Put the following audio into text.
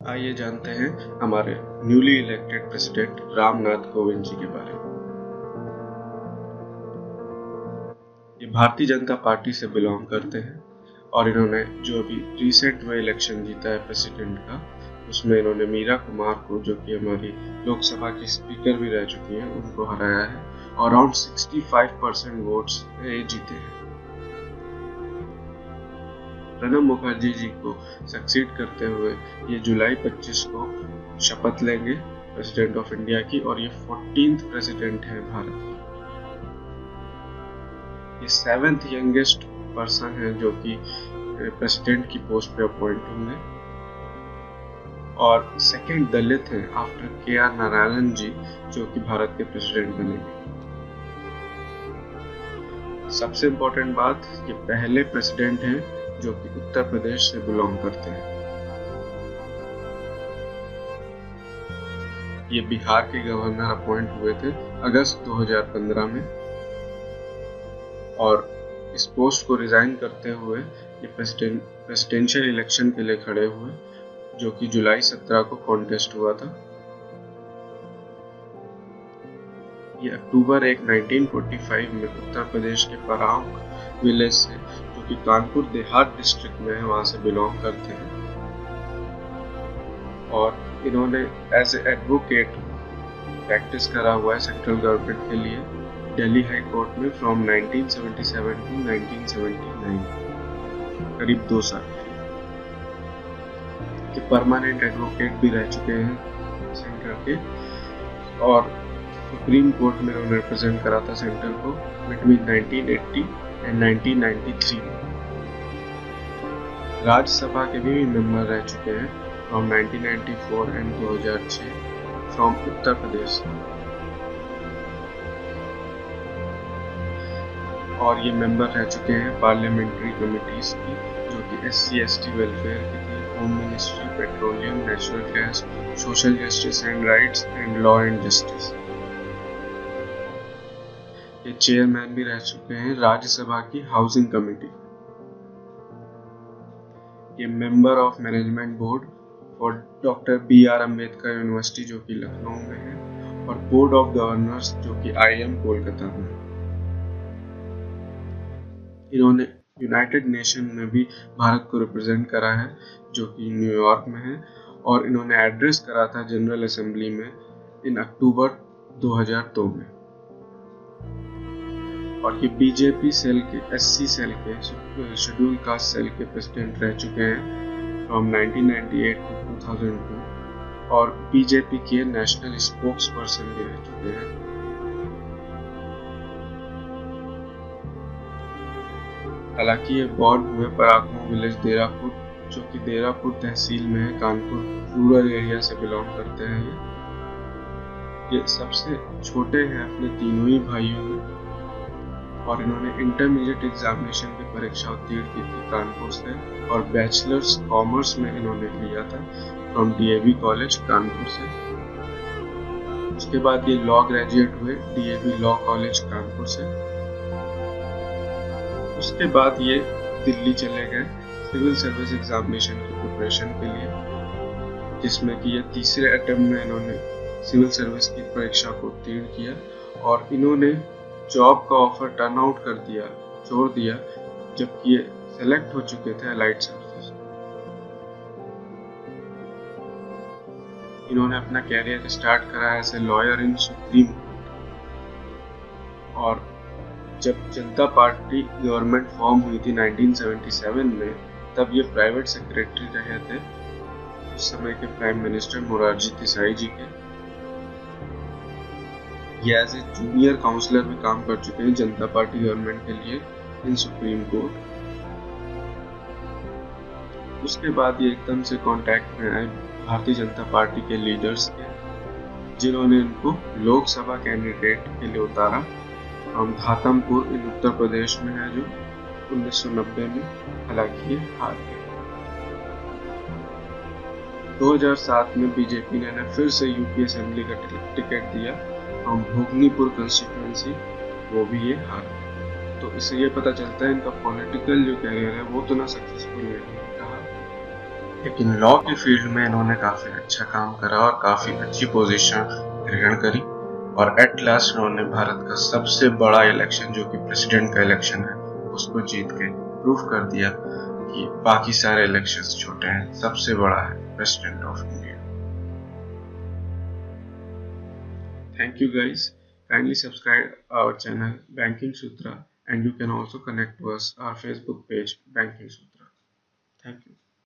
आइए जानते हैं हमारे newly elected president Ramnath Kovind ji के बारे में। ये भारतीय जनता पार्टी से बिलोंग करते हैं और इन्होंने जो अभी रिसेंट में इलेक्शन जीता है प्रेसिडेंट का, उसमें इन्होंने मीरा कुमार को, जो कि हमारी लोकसभा की स्पीकर भी रह चुकी हैं, उनको हराया है और अराउंड 65% वोट्स ये जीते हैं। प्रणब मुखर्जी जी को सक्सीड करते हुए ये जुलाई 25 को शपथ लेंगे प्रेसिडेंट ऑफ इंडिया की, और ये 14th प्रेसिडेंट है भारत के। ये 7th यंगेस्ट पर्सन है जो कि प्रेसिडेंट की पोस्ट पे अपॉइंट होंगे, और सेकंड दलित है आफ्टर के.आर. नारायणन जी, जो कि भारत के प्रेसिडेंट बनेंगे। सबसे इम्पोर्टेंट बात, ये पहले प्रेसिडेंट हैं जो कि उत्तर प्रदेश से बिलोंग करते हैं। ये बिहार के गवर्नर अपॉइंट हुए थे अगस्त 2015 में, और इस पोस्ट को रिजाइन करते हुए ये प्रेसिडेंशियल इलेक्शन के लिए खड़े हुए, जो कि जुलाई 17 को कॉन्टेस्ट हुआ था। ये अक्टूबर 1945 में उत्तर प्रदेश के पराग विलेज से, जो कि कानपुर देहात डिस्ट्रिक्ट में है, वहां से बिलोंग करते हैं, और इन्होंने एज ए एडवोकेट प्रैक्टिस करा हुआ है सेंट्रल गवर्नमेंट के लिए दिल्ली हाई कोर्ट में फ्रॉम 1977 टू 1979, करीब 2 साल। ये परमानेंट एडवोकेट भी रह चुके हैं सेंटर के, और सुप्रीम कोर्ट में उन्होंने रिप्रेजेंट करा था सेंटर को बिटवीन 1980 एंड 1993 में। राज्यसभा के भी मेंबर रह चुके हैं from 1994 and 2006 from Uttar Pradesh, और ये मेंबर रह चुके हैं पार्लियामेंट्री कमिटीज की, जो कि SC/ST वेलफेयर की थी, home ministry, petroleum, natural gas, social justice and rights and law and justice. ये चेयरमैन भी रह चुके हैं राज्यसभा की हाउसिंग कमेटी। ये member of management board for doctor B.R. Ambedkar university, जो कि लखनऊ में है, और बोर्ड ऑफ गवर्नर्स, जो कि IIM कोलकाता में है। इन्होंने यूनाइटेड नेशन में भी भारत को रिप्रेजेंट करा है, जो कि न्यूयॉर्क में है, और इन्होंने एड्रेस करा था जनरल असेंबली में इन अक्टूबर 2002 में। और ये बीजेपी सेल के, SC सेल के, शेड्यूल कास्ट सेल के प्रेसिडेंट रह चुके हैं फ्रॉम 1998 टू 2002, और बीजेपी के नेशनल स्पोक्स पर्सन भी रह चुके हैं। हालांकि ये बॉर्न हुए परागमो विलेज देरापुर, जो कि देरापुर तहसील में है, कानपुर रूरल एरिया से बिलोंग करते हैं। ये सबसे छोटे हैं अपने तीनों ही भाइयों में, और इन्होंने इंटरमीडिएट एग्जामिनेशन की परीक्षा उत्तीर्ण की थी कानपुर से, और बैचलर्स कॉमर्स में इन्होंने लिया था फ्रॉम DAV कॉलेज कानपुर से। उसके बाद ये लॉ ग्रेजुएट हुए DAV लॉ कॉलेज कानपुर से। उसके बाद ये दिल्ली चले गए सिविल सर्विस एग्जामिनेशन की प्रिपरेशन के लिए, जिसमें कि ये तीसरे अटेम्प्ट में इन्होंने सिविल सर्विस की परीक्षा को उत्तीर्ण किया, और इन्होंने जॉब का ऑफर टर्न आउट कर दिया, छोड़ दिया, जबकि ये सेलेक्ट हो चुके थे अलाइड सर्विसेज। इन्होंने अपना कैरियर स्टार्ट करा as a lawyer in supreme court, और जब जनता पार्टी गवर्नमेंट फॉर्म हुई थी 1977 में, तब ये प्राइवेट सेक्रेटरी रहे थे उस समय के प्राइम मिनिस्टर मोरारजी देसाई जी के। ये एज ए जूनियर काउंसलर में काम कर चुके हैं जनता पार्टी गवर्नमेंट के लिए इन सुप्रीम कोर्ट। उसके बाद ये एकदम से कांटेक्ट में आए भारतीय जनता पार्टी के लीडर्स के, जिन्होंने इनको लोकसभा कैंडिडेट के लिए उतारा फ्रॉम घाटमपुर इन उत्तर प्रदेश में है, जो 1990 में, हालांकि ये हार गए। 2007 में बीजेपी ने फिर से यूपी असेंबली का टिकट दिया फ्रॉम भोगनीपुर कंस्टिट्यूएंसी, वो भी ये हार गए। तो इससे ये पता चलता है इनका पॉलिटिकल जो कैरियर है वो तो ना सक्सेसफुल नहीं रहा, लेकिन लॉ की फील्ड में इन्होंने काफी अच्छा काम करा और काफी अच्छी पोजीशन ग्रहण करी, और एट लास्ट इन्होंने भारत का सबसे बड़ा इलेक्शन जो कि प्रेसिडेंट का इलेक्शन है उसको जीत के प्रूव कर दिया कि बाकी सारे इलेक्शंस छोटे हैं, सबसे बड़ा है president of India. Thank you guys. Kindly subscribe our channel Banking Sutra, and you can also connect to us our Facebook page Banking Sutra. Thank you.